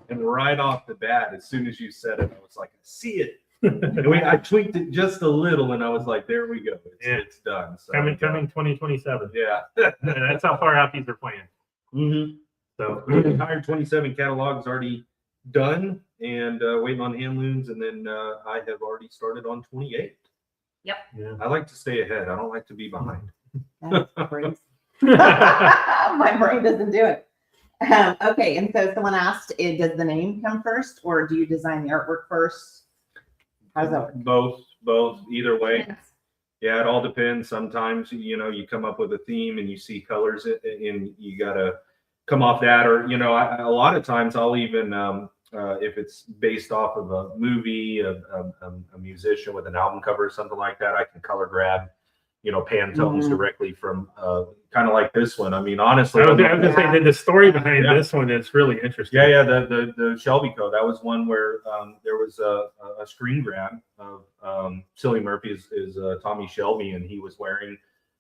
And right off the bat, as soon as you said it, I was like, I see it. And I tweaked it just a little, and I was like, there we go. It's done. So, Coming 2027. Yeah. That's how far out these are planned. Mm-hmm. So the entire 27 catalog is already done, and waiting on hand looms, and then I have already started on 28. Yep. Yeah. I like to stay ahead. I don't like to be behind. That's crazy. My brain doesn't do it. Okay, and so someone asked, does the name come first, or do you design the artwork first? How's that work? Both, either way. Yes. Yeah, it all depends. Sometimes, you know, you come up with a theme and you see colors and you got to come off that. Or, you know, a lot of times I'll even, if it's based off of a movie, a musician with an album cover or something like that, I can color grab, you know, Pantones directly from kind of like this one. I mean, honestly, I was going to say the story behind this one is really interesting. Yeah, the Shelby Co. That was one where there was a screen grab of Cillian Murphy is Tommy Shelby, and he was wearing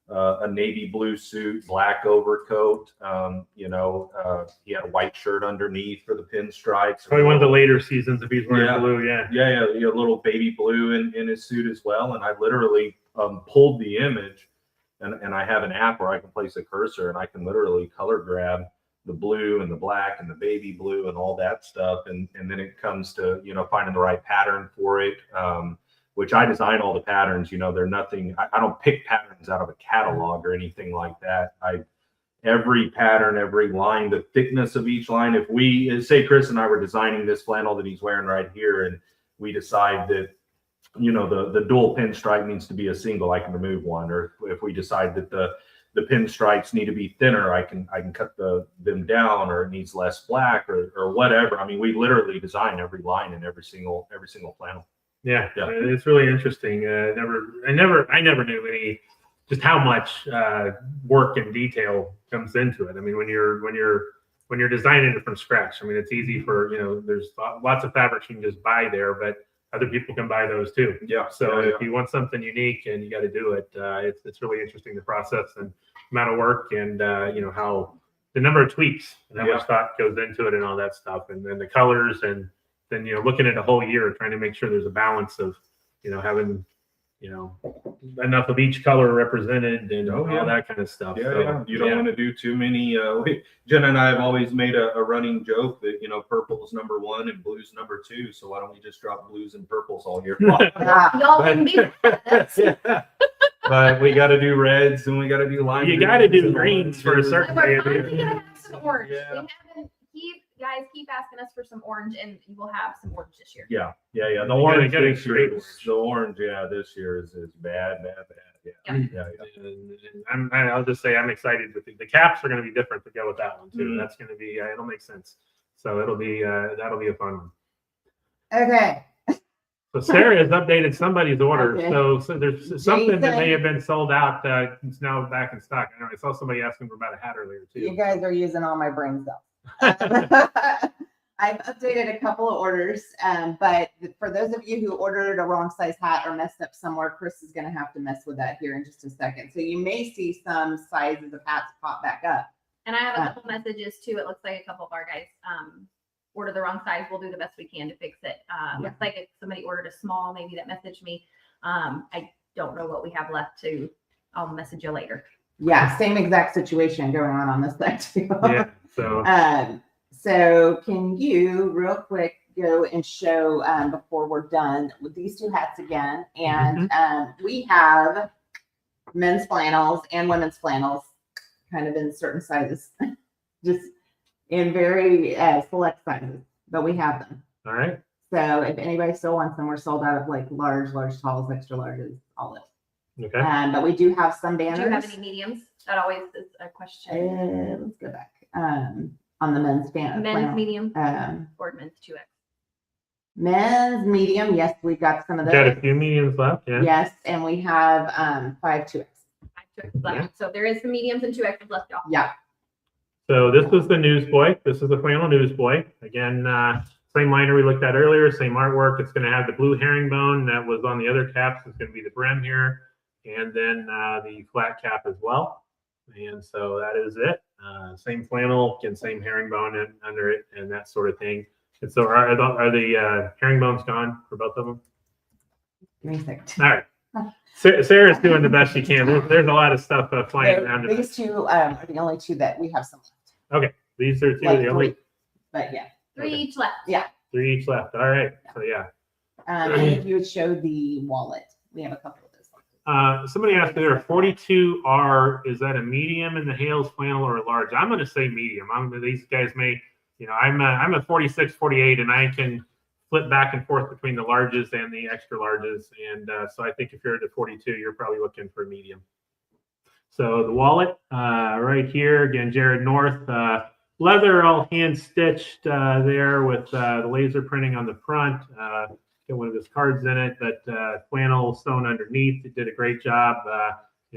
a navy blue suit, black overcoat. You know, he had a white shirt underneath for the pinstripes. Probably one of the later seasons if he's wearing blue. Yeah, a little baby blue in his suit as well. And I literally pulled the image, and I have an app where I can place a cursor and I can literally color grab the blue and the black and the baby blue and all that stuff. And then it comes to, you know, finding the right pattern for it. which I design all the patterns. They're nothing. I don't pick patterns out of a catalog or anything like that. Every pattern, every line, the thickness of each line. If we say Chris and I were designing this flannel that he's wearing right here, and we decide that the dual pinstripe needs to be a single, I can remove one. Or if we decide that the pinstripes need to be thinner, I can cut them down, or it needs less black, or whatever. I mean, we literally design every line in every single flannel. Yeah, it's really interesting. I never knew just how much work and detail comes into it. I mean, when you're designing it from scratch, I mean, it's easy for there's lots of fabrics you can just buy there, but other people can buy those too. Yeah. So if you want something unique and you got to do it, it's really interesting, the process and amount of work, and how the number of tweaks and how much thought goes into it and all that stuff, and then the colors, and then looking at a whole year trying to make sure there's a balance of having enough of each color represented and all that kind of stuff. You don't want to do too many. Jenna and I have always made a running joke that purple is number 1 and blue's number 2. So why don't we just drop blues and purples all year long? Y'all can be But we got to do reds, and we got to do lime. You got to do greens for a certain day. We're finally gonna have some orange. Yeah. Keep asking us for some orange, and you will have some orange this year. Yeah. The orange this year, this year is bad. I'll just say I'm excited with the caps are going to be different to go with that one too. Mm-hmm. That's going to be it'll make sense. So that'll be a fun one. Okay. So Sarah has updated somebody's order. Okay. So there's something that may have been sold out. It's now back in stock. I saw somebody asking for about a hat earlier too. You guys are using all my brain cells. I've updated a couple of orders, but for those of you who ordered a wrong size hat or messed up somewhere, Chris is going to have to mess with that here in just a second. So you may see some sizes of hats pop back up. And I have a couple messages too. It looks like a couple of our guys ordered the wrong size. We'll do the best we can to fix it. Looks like if somebody ordered a small, maybe that messaged me. I don't know what we have left I'll message you later. Yeah, same exact situation going on this side too. Yeah. So can you real quick go and show before we're done with these 2 hats again? And we have men's flannels and women's flannels kind of in certain sizes, just in very select sizes, but we have them. All right. So if anybody still wants them, we're sold out of like large, talls, extra larges, all of it. Okay. But we do have some banners. Do you have any mediums? That always is a question. Let's go back. On the men's flannel. Medium or men's 2X. Men's medium, yes, we've got some of those. Got a few mediums left, yeah. Yes, and we have 5 2X. 5 2X left. Yeah. So there is some mediums and 2X left, y'all. Yeah. So this was the Newsboy. This is the flannel Newsboy. Again, same liner we looked at earlier, same artwork. It's going to have the blue herringbone that was on the other caps. It's going to be the brim here, and then the flat cap as well. And so that is it. Same flannel and same herringbone under it and that sort of thing. And so are the herringbones gone for both of them? Give me a second. All right. Sarah's doing the best she can. There's a lot of stuff flying around. These 2 are the only 2 that we have some left. Okay. These are 2 like the only. 3, but yeah. 3 each left. Yeah. 3 each left. All right. So yeah. And if you would show the wallet, we have a couple of those. Somebody asked me there, 42R, is that a medium in the Hales flannel or a large? I'm going to say medium. These guys may, I'm a 46, 48, and I can flip back and forth between the larges and the extra larges. And so I think if you're at a 42, you're probably looking for a medium. So the wallet right here, again, Jared North, leather all hand stitched there with the laser printing on the front. Get one of his cards in it, but flannel sewn underneath. It did a great job.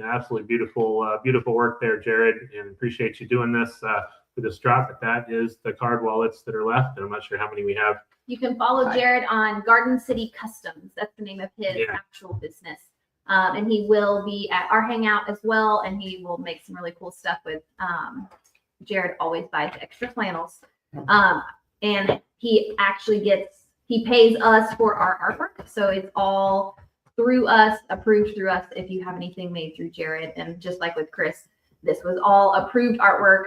Absolutely beautiful, beautiful work there, Jared, and appreciate you doing this for this drop. But that is the card wallets that are left, and I'm not sure how many we have. You can follow Jared on Garden City Customs. That's the name of his actual business. And he will be at our hangout as well, and he will make some really cool stuff with Jared always buys extra flannels. And he actually he pays us for our artwork. So it's all through us, approved through us if you have anything made through Jared. And just like with Chris, this was all approved artwork,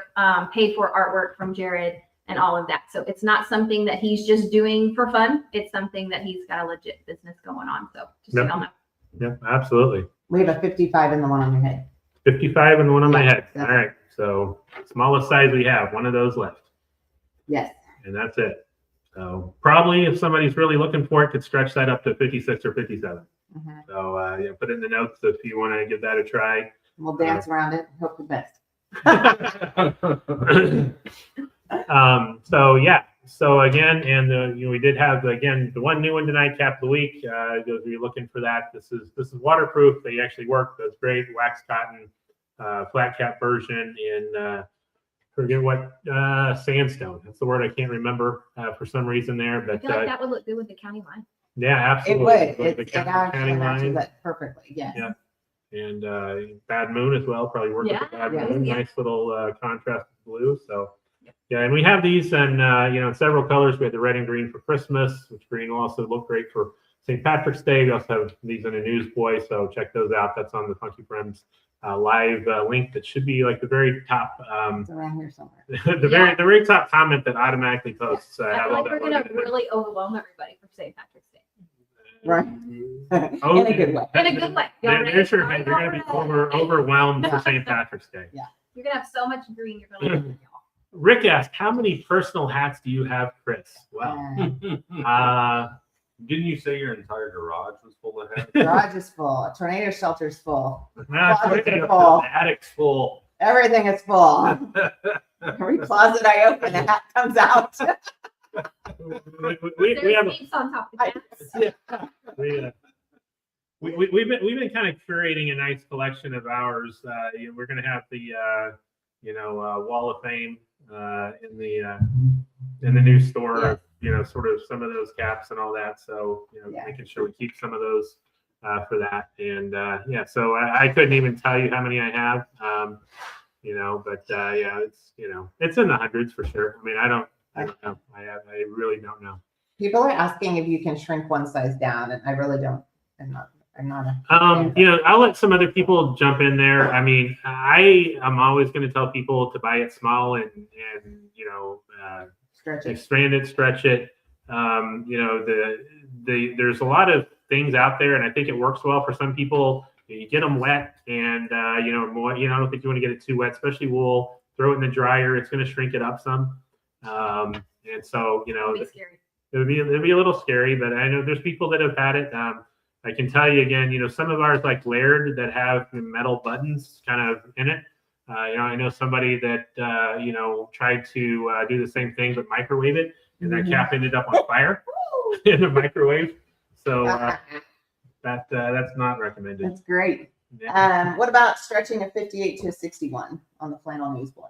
paid for artwork from Jared. and all of that. So it's not something that he's just doing for fun. It's something that he's got a legit business going on. So just so y'all know. Yep, absolutely. We have a 55 in the one on your head. 55 and the one on my Yeah, head. All that's right. So smallest size we have, one of those left. Yes. And that's it. So probably if somebody's really looking for it, could stretch that up to 56 or 57. Mhm. So yeah, put it in the notes if you want to give that a try. We'll dance around it. Hope the best. So yeah. So again, and we did have again the one new one tonight, cap of the week. If you're looking for that, this is waterproof. They actually work. That's great. Wax cotton, flat cap version in forget what sandstone. That's the word I can't remember for some reason there. I But feel like that would look good with the county line. yeah, It absolutely. would. With the It county actually matches line. that perfectly. Yes. Yeah. And Bad Moon as well. Probably work with the Bad Yeah. Moon. Yeah. Nice little contrast blue. So yeah, and we have these in in several colors. We had the red and green for Christmas, which green will also look great for St. Patrick's Day. We also have these in a newsboy, so check those out. That's on the FunkyBrims live link. That should be like the very top, It's around here somewhere. the very top comment that automatically posts. I Have feel all like that we're gonna logo in it. really overwhelm everybody for St. Patrick's Day. Right. Oh, In a good way. In a good way. Y'all ready? There's your hint. You're going to be overwhelmed for St. Patrick's Day. You're gonna have so much green. You're gonna love it, y'all. Rick asked, "How many personal hats do you have, Chris?" Well, Didn't you say your entire garage was full of hats? Garage is full. Tornado shelter's full. the full. attic's full. Everything is full. Every closet I open, a hat comes out. We have There's beeps on top of the hats. we've been kind of curating a nice collection of ours. We're going to have the Wall of Fame in the new store. Yes. Sort of some of those caps and all that. So Yeah. making sure we keep some of those for that. And so I couldn't even tell you how many I have. But it's in the hundreds for sure. I mean, I don't know. I really don't know. People are asking if you can shrink one size down, and I really don't. I'm not I'll let some other people jump in there. I mean, I am always going to tell people to buy it small and stretch it. expand it, stretch it. There's a lot of things out there, and I think it works well for some people. You get them wet, and I don't think you want to get it too wet, especially wool. Throw it in the dryer; it's going to shrink it up some. And so It'd be scary. it'd be a little scary, but I know there's people that have had it. I can tell you again, some of ours like layered that have metal buttons kind of in it. I know somebody that tried to do the same thing but microwave it, and that cap ended up on fire in the microwave. So that's not recommended. That's great. Yeah. What about stretching a 58 to a 61 on the flannel newsboy?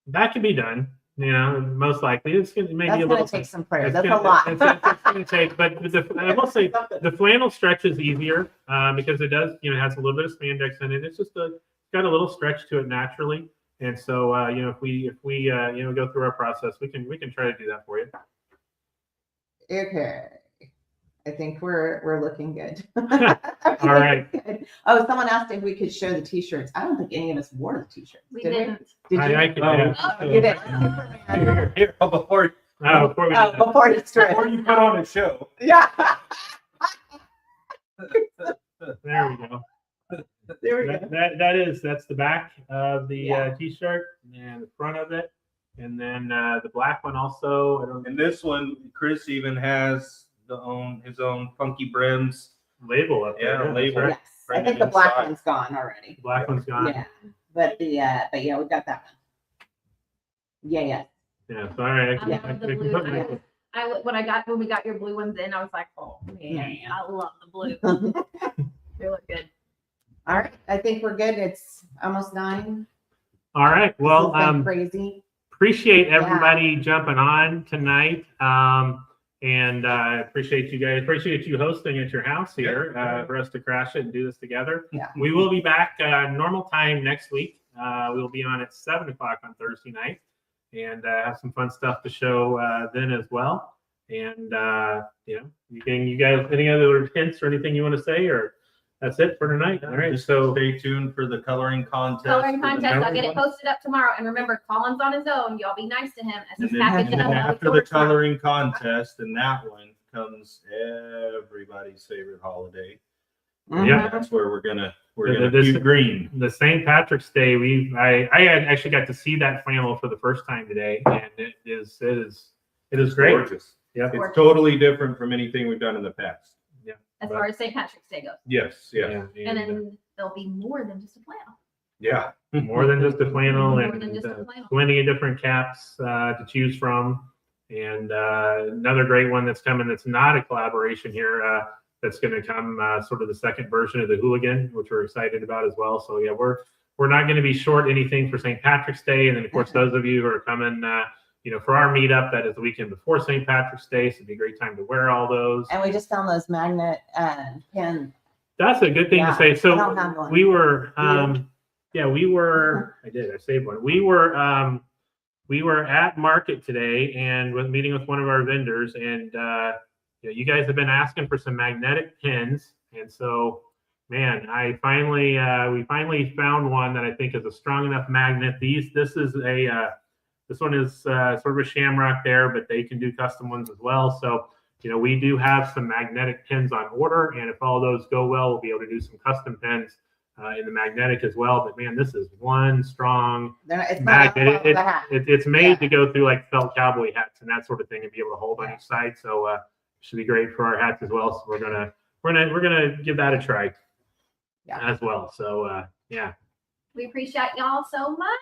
That can be done. Most likely it's going to maybe That's a going little. to take some prayer. It's That's gonna- a lot. It's going to take, but I will say the flannel stretch is easier because it does, has a little bit of spandex in it. It's just got a little stretch to it naturally, and so if we go through our process, we can try to do that for you. Okay. I think we're looking good. All right. Good. Oh, someone asked if we could show the t-shirts. I don't think any of us wore the t-shirts. We did didn't. Did you? I can. Oh, you did. Here, before Before we do that. Before you stretch. before you put on a show. Yeah. There we go. There we go. That's the back of the Yeah. t-shirt and the front of it, and then the black one also. I don't And this one, Chris even has his own FunkyBrims. label up there. Yeah, that's label. right. Yes. I Bring think it the black inside. one's gone already. The black one's gone. Yeah. But we got that one. Yeah. Yeah. So, all right. I love the blue. When we got your blue ones in, I was like, oh man, I love the blue. They look good. All right. I think we're good. It's almost 9. All right. Well, This has been crazy. appreciate everybody jumping on tonight. And appreciate you guys. Appreciate you hosting at your house here for us to crash it and do this together. Yeah. We will be back normal time next week. We'll be on at 7:00 on Thursday night, and have some fun stuff to show then as well. And you guys, any other hints or anything you want to say, or that's it for tonight. All right, Just so stay tuned for the coloring contest. Coloring for the contest. I'll next get it one. posted up tomorrow. And remember, Colin's on his own. Y'all be nice to him as And he's then, packaging up all the after the colors. coloring contest, and that one comes everybody's favorite holiday. Yeah. That's where we're gonna This- do green. the St. Patrick's Day, I had actually got to see that flannel for the first time today, and it is great. Gorgeous. Yeah. It's totally different from anything we've done in the past. As far as St. Patrick's Day goes. Yes, yeah, And then there'll be more than just a flannel. yeah. more than just a flannel, More and than just a flannel. plenty of different caps to choose from. And another great one that's coming that's not a collaboration here, that's going to come sort of the second version of the hooligan, which we're excited about as well. So yeah, we're not going to be short anything for St. Patrick's Day. And then of course, those of you who are coming, for our meetup, that is the weekend before St. Patrick's Day. So it'd be a great time to wear all those. And we just found those magnet pins. That's a good thing Yeah, to say. I So don't have one. we were, You? I did, I saved one. We were at market today and was meeting with one of our vendors, and you guys have been asking for some magnetic pins. And so, man, we finally found one that I think is a strong enough magnet. This one is sort of a shamrock there, but they can do custom ones as well. So, we do have some magnetic pins on order, and if all those go well, we'll be able to do some custom pins in the magnetic as well. But man, this is one strong It's magnet. It's made to Yeah. go through like felt cowboy hats and that sort of thing, and be able to hold on each side. So should be great for our hats as well. So we're gonna give that a try as well. So yeah. We appreciate y'all so much.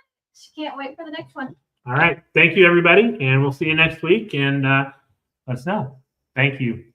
Can't wait for the next one. All right. Thank you, everybody, and we'll see you next week. And let us know. Thank you.